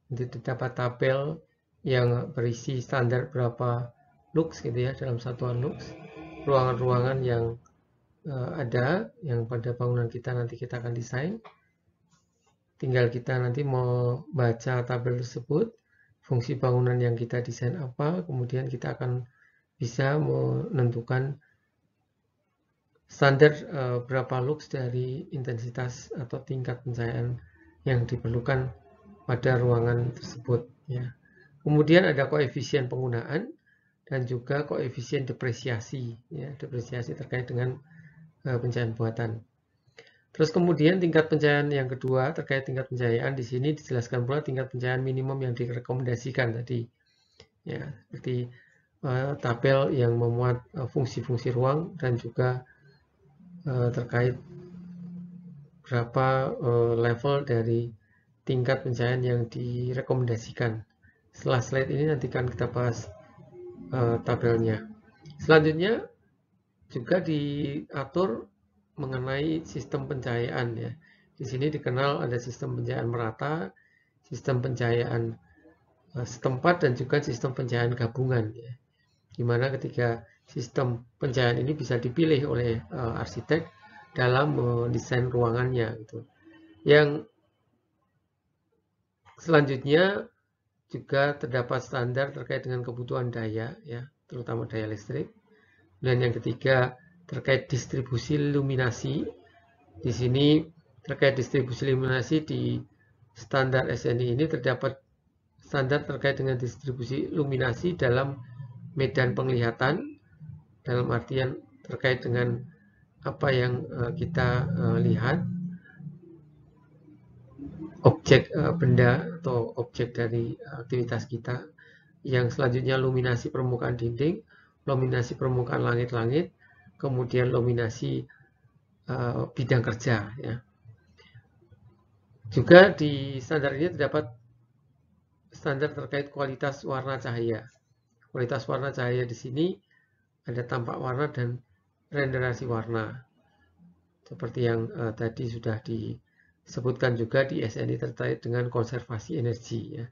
Nanti terdapat tabel yang berisi standar berapa lux gitu ya, dalam satuan lux. Ruangan-ruangan yang ada yang pada bangunan kita nanti kita akan desain. Tinggal kita nanti mau baca tabel tersebut, fungsi bangunan yang kita desain apa, kemudian kita akan bisa menentukan standar berapa lux dari intensitas atau tingkat pencahayaan yang diperlukan pada ruangan tersebut ya. Kemudian ada koefisien penggunaan dan juga koefisien depresiasi ya, depresiasi terkait dengan pencahayaan buatan. Terus kemudian tingkat pencahayaan yang kedua terkait tingkat pencahayaan, di sini dijelaskan pula tingkat pencahayaan minimum yang direkomendasikan tadi ya, seperti tabel yang memuat fungsi-fungsi ruang dan juga terkait berapa level dari tingkat pencahayaan yang direkomendasikan. Setelah slide ini nanti akan kita bahas tabelnya. Selanjutnya juga diatur mengenai sistem pencahayaan ya. Di sini dikenal ada sistem pencahayaan merata, sistem pencahayaan setempat dan juga sistem pencahayaan gabungan ya. Dimana ketika sistem pencahayaan ini bisa dipilih oleh arsitek dalam mendesain ruangannya gitu. Yang selanjutnya juga terdapat standar terkait dengan kebutuhan daya ya, terutama daya listrik. Dan yang ketiga terkait distribusi iluminasi. Di sini terkait distribusi iluminasi di standar SNI ini terdapat standar terkait dengan distribusi iluminasi dalam medan penglihatan, dalam artian terkait dengan apa yang kita lihat, objek benda atau objek dari aktivitas kita. Yang selanjutnya luminasi permukaan dinding, luminasi permukaan langit-langit, kemudian luminasi bidang kerja ya. Juga di standar ini terdapat standar terkait kualitas warna cahaya. Kualitas warna cahaya di sini ada tampak warna dan renderasi warna. Seperti yang tadi sudah disebutkan juga di SNI terkait dengan konservasi energi ya.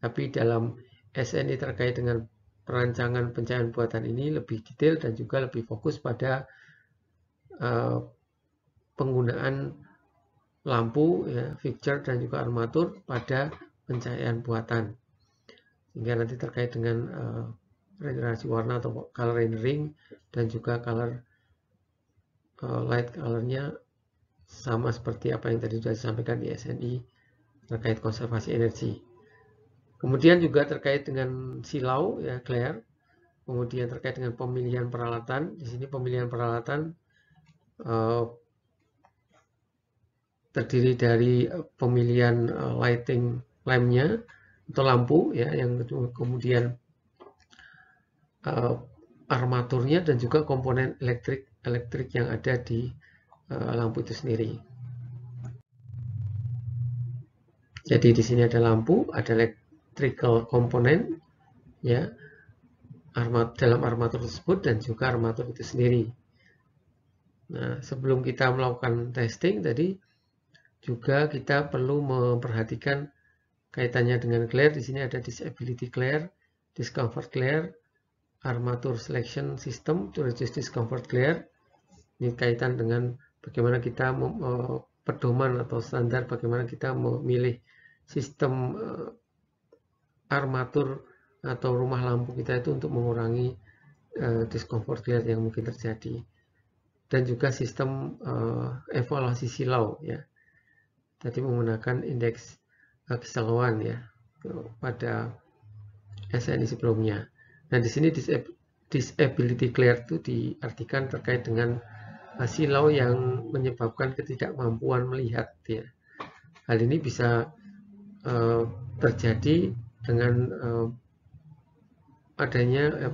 Tapi dalam SNI terkait dengan perancangan pencahayaan buatan ini lebih detail dan juga lebih fokus pada penggunaan lampu ya, fixture dan juga armatur pada pencahayaan buatan. Sehingga nanti terkait dengan renderasi warna atau color rendering dan juga color light colornya sama seperti apa yang tadi sudah disampaikan di SNI terkait konservasi energi. Kemudian juga terkait dengan silau ya, glare. Kemudian terkait dengan pemilihan peralatan. Di sini pemilihan peralatan terdiri dari pemilihan lighting lampnya atau lampu ya, yang kemudian armaturnya dan juga komponen elektrik yang ada di lampu itu sendiri. Jadi di sini ada lampu, ada electrical komponen ya, dalam armatur tersebut dan juga armatur itu sendiri. Nah, sebelum kita melakukan testing tadi juga kita perlu memperhatikan kaitannya dengan glare. Di sini ada disability glare, discomfort glare, armature selection system to reduce discomfort glare. Ini kaitan dengan bagaimana kita pedoman atau standar bagaimana kita memilih sistem armatur atau rumah lampu kita itu untuk mengurangi discomfort glare yang mungkin terjadi. Dan juga sistem evaluasi silau ya. Tadi menggunakan indeks kesilauan ya pada SNI sebelumnya. Nah, di sini disability glare itu diartikan terkait dengan silau yang menyebabkan ketidakmampuan melihat ya. Hal ini bisa terjadi dengan adanya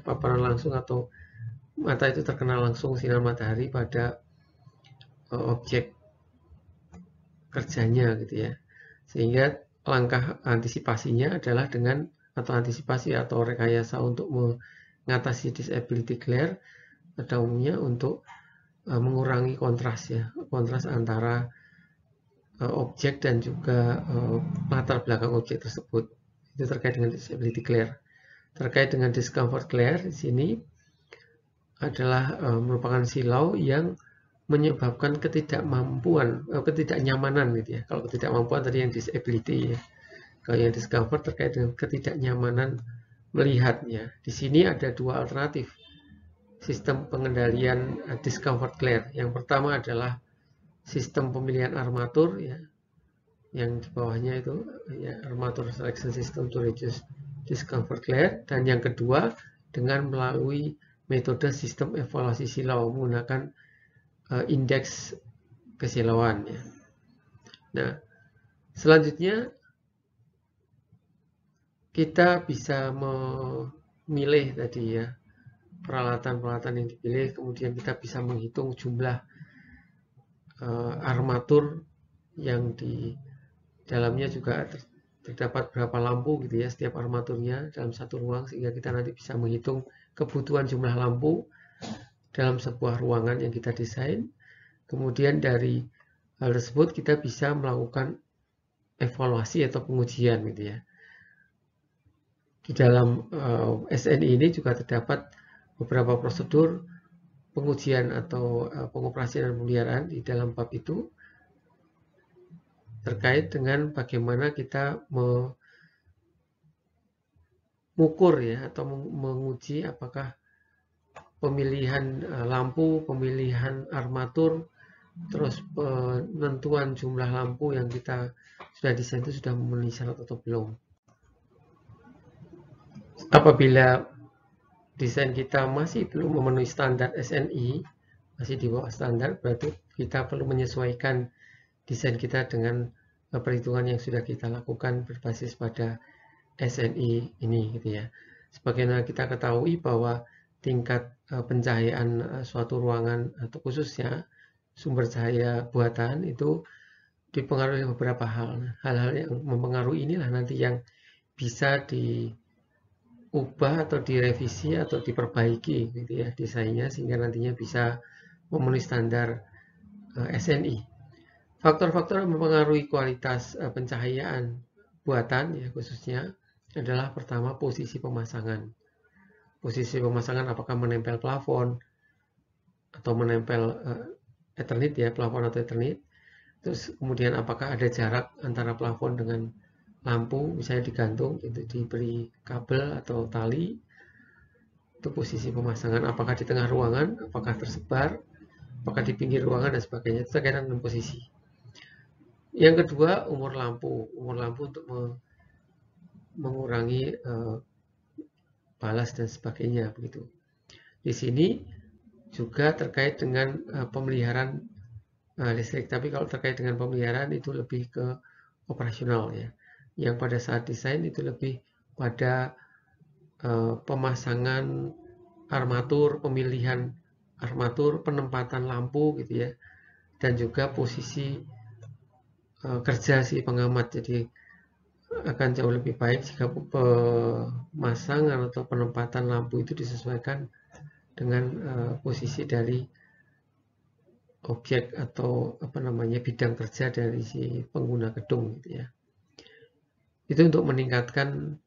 paparan langsung atau mata itu terkena langsung sinar matahari pada objek kerjanya gitu ya. Sehingga langkah antisipasinya adalah dengan antisipasi atau rekayasa untuk mengatasi disability glare pada umumnya untuk mengurangi kontras ya, kontras antara objek dan juga latar belakang objek tersebut. Itu terkait dengan disability glare. terkait dengan discomfort glare di sini adalah merupakan silau yang menyebabkan ketidaknyamanan gitu ya. Kalau ketidakmampuan tadi yang disability ya. Kalau yang discomfort terkait dengan ketidaknyamanan melihatnya. Di sini ada dua alternatif sistem pengendalian discomfort glare. Yang pertama adalah sistem pemilihan armatur ya, yang di bawahnya itu ya, armatur selection system to reduce discomfort glare, dan yang kedua dengan melalui metode sistem evaluasi silau menggunakan indeks kesilauan ya. Nah, selanjutnya kita bisa memilih tadi ya peralatan-peralatan yang dipilih, kemudian kita bisa menghitung jumlah armatur yang di dalamnya juga terdapat berapa lampu gitu ya setiap armaturnya dalam satu ruang, sehingga kita nanti bisa menghitung kebutuhan jumlah lampu dalam sebuah ruangan yang kita desain. Kemudian dari hal tersebut kita bisa melakukan evaluasi atau pengujian gitu ya. Di dalam SNI ini juga terdapat beberapa prosedur pengujian atau pengoperasian dan pemeliharaan di dalam bab itu terkait dengan bagaimana kita mengukur ya atau menguji apakah pemilihan lampu, pemilihan armatur, terus penentuan jumlah lampu yang kita sudah desain itu sudah memenuhi syarat atau belum. Apabila desain kita masih belum memenuhi standar SNI, masih di bawah standar, berarti kita perlu menyesuaikan desain kita dengan perhitungan yang sudah kita lakukan berbasis pada SNI ini gitu ya. Sebagaimana kita ketahui bahwa tingkat pencahayaan suatu ruangan atau khususnya sumber cahaya buatan itu dipengaruhi oleh beberapa hal. Hal-hal yang mempengaruhi inilah nanti yang bisa diubah atau direvisi atau diperbaiki gitu ya desainnya, sehingga nantinya bisa memenuhi standar SNI. Faktor-faktor yang mempengaruhi kualitas pencahayaan buatan ya khususnya adalah pertama posisi pemasangan. Posisi pemasangan apakah menempel plafon atau menempel Ethernet ya, plafon atau Ethernet. Terus kemudian apakah ada jarak antara plafon dengan lampu, misalnya digantung, itu diberi kabel atau tali. Itu posisi pemasangan. Apakah di tengah ruangan, apakah tersebar, apakah di pinggir ruangan dan sebagainya. Itu terkait dengan posisi. Yang kedua, umur lampu. Umur lampu untuk mengurangi balas dan sebagainya begitu. Di sini juga terkait dengan pemeliharaan listrik, tapi kalau terkait dengan pemeliharaan itu lebih ke operasional ya. Yang pada saat desain itu lebih pada pemasangan armatur, pemilihan armatur, penempatan lampu gitu ya, dan juga posisi kerja si pengamat. Jadi akan jauh lebih baik jika pemasangan atau penempatan lampu itu disesuaikan dengan posisi dari objek atau bidang kerja dari si pengguna gedung gitu ya. Itu untuk meningkatkan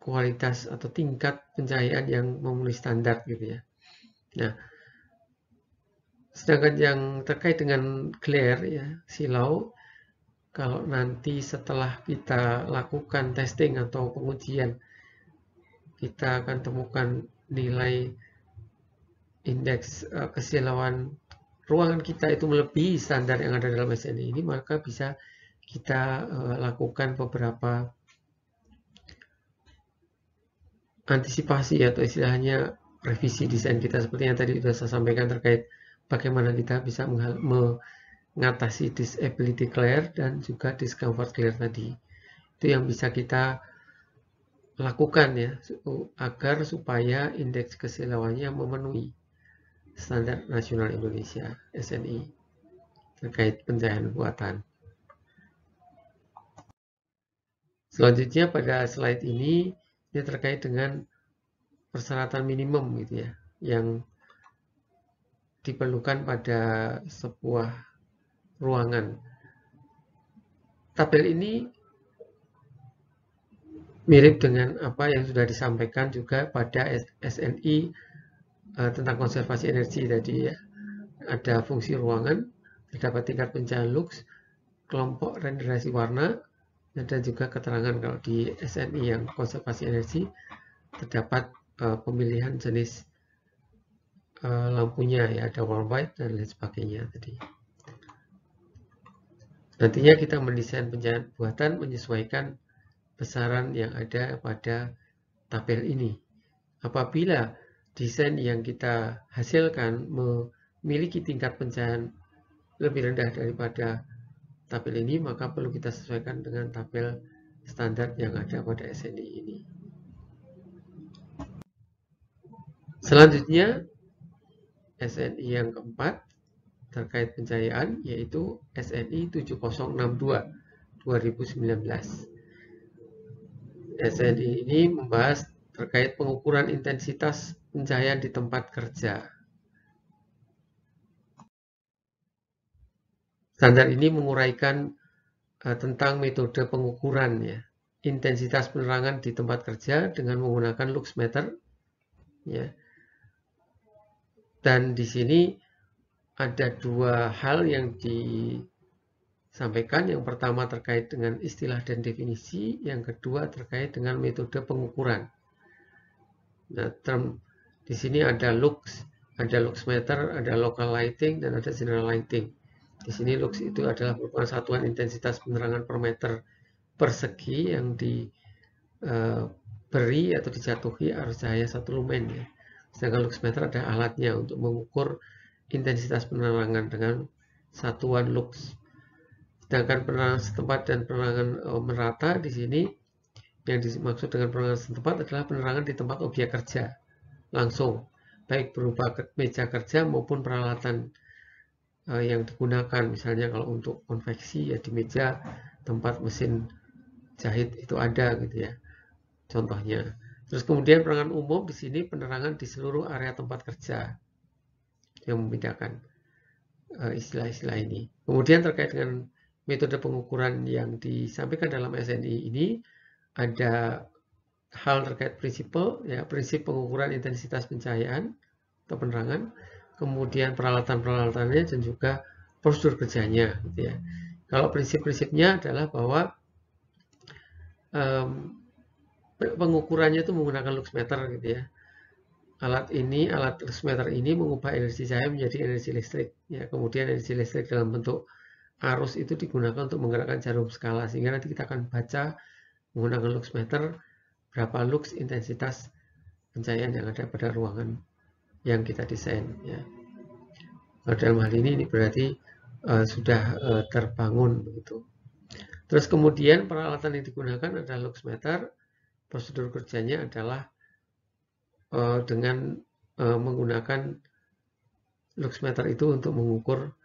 kualitas atau tingkat pencahayaan yang memenuhi standar gitu ya. Nah, sedangkan yang terkait dengan glare ya, silau, kalau nanti setelah kita lakukan testing atau pengujian, kita akan temukan nilai indeks kesilauan ruangan kita itu melebihi standar yang ada dalam SNI ini, maka bisa kita lakukan beberapa antisipasi atau istilahnya revisi desain kita, seperti yang tadi sudah saya sampaikan terkait bagaimana kita bisa mengatasi disability glare dan juga discomfort glare tadi. Itu yang bisa kita lakukan ya, agar supaya indeks kesilauannya memenuhi standar nasional Indonesia SNI terkait pencahayaan buatan. Selanjutnya pada slide ini terkait dengan persyaratan minimum gitu ya, yang diperlukan pada sebuah ruangan. Tabel ini mirip dengan apa yang sudah disampaikan juga pada SNI tentang konservasi energi tadi ya. Ada fungsi ruangan, terdapat tingkat pencahayaan lux, kelompok renderasi warna, dan juga keterangan kalau di SNI yang konservasi energi terdapat pemilihan jenis lampunya ya, ada warm white dan lain sebagainya tadi. Nantinya kita mendesain pencahayaan buatan menyesuaikan besaran yang ada pada tabel ini. Apabila desain yang kita hasilkan memiliki tingkat pencahayaan lebih rendah daripada tabel ini, maka perlu kita sesuaikan dengan tabel standar yang ada pada SNI ini. Selanjutnya, SNI yang keempat terkait pencahayaan yaitu SNI 7062 2019. SNI ini membahas terkait pengukuran intensitas pencahayaan di tempat kerja. Standar ini menguraikan tentang metode pengukuran ya, intensitas penerangan di tempat kerja dengan menggunakan lux meter ya. Dan di sini ada dua hal yang disampaikan. Yang pertama terkait dengan istilah dan definisi, yang kedua terkait dengan metode pengukuran. Nah, term di sini ada lux meter, ada local lighting, dan ada general lighting. Di sini lux itu adalah merupakan satuan intensitas penerangan per meter persegi yang diberi atau dijatuhi arus cahaya 1 lumen ya. Sedangkan lux meter adalah alatnya untuk mengukur intensitas penerangan dengan satuan lux. Sedangkan penerangan setempat dan penerangan merata di sini yang dimaksud dengan penerangan setempat adalah penerangan di tempat objek kerja langsung, baik berupa meja kerja maupun peralatan yang digunakan. Misalnya kalau untuk konveksi ya di meja tempat mesin jahit itu ada gitu ya, contohnya. Terus kemudian penerangan umum di sini penerangan di seluruh area tempat kerja yang membedakan istilah-istilah ini. Kemudian terkait dengan metode pengukuran yang disampaikan dalam SNI ini ada hal terkait prinsip pengukuran intensitas pencahayaan atau penerangan, kemudian peralatan-peralatannya dan juga prosedur kerjanya gitu ya. Kalau prinsip-prinsipnya adalah bahwa pengukurannya itu menggunakan lux meter gitu ya. Alat lux meter ini mengubah energi cahaya menjadi energi listrik ya. Kemudian energi listrik dalam bentuk arus itu digunakan untuk menggerakkan jarum skala, sehingga nanti kita akan baca menggunakan lux meter berapa lux intensitas pencahayaan yang ada pada ruangan yang kita desain ya. Dalam hal ini berarti sudah terbangun begitu. Terus kemudian peralatan yang digunakan adalah lux meter. Prosedur kerjanya adalah dengan menggunakan lux meter itu untuk mengukur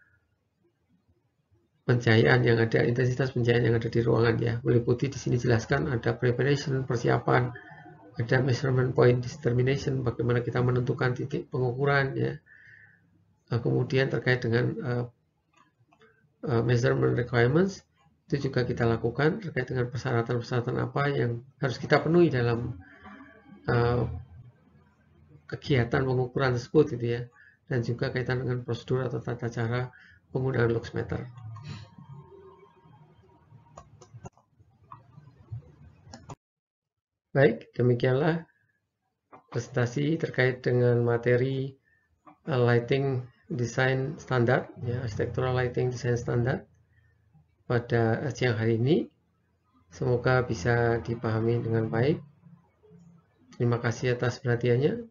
pencahayaan yang ada, intensitas pencahayaan yang ada di ruangan ya. Meliputi di sini jelaskan ada preparation, persiapan, ada measurement point determination, bagaimana kita menentukan titik pengukuran ya. Kemudian terkait dengan measurement requirements itu juga kita lakukan terkait dengan persyaratan-persyaratan apa yang harus kita penuhi dalam kegiatan pengukuran tersebut gitu ya, dan juga kaitan dengan prosedur atau tata cara penggunaan lux meter. Baik, demikianlah presentasi terkait dengan materi lighting design standar ya, architectural lighting design standar pada siang hari ini. Semoga bisa dipahami dengan baik. Terima kasih atas perhatiannya.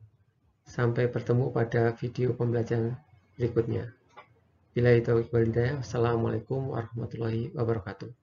Sampai bertemu pada video pembelajaran berikutnya. Billahi taufiq wal hidayah. Wassalamualaikum warahmatullahi wabarakatuh.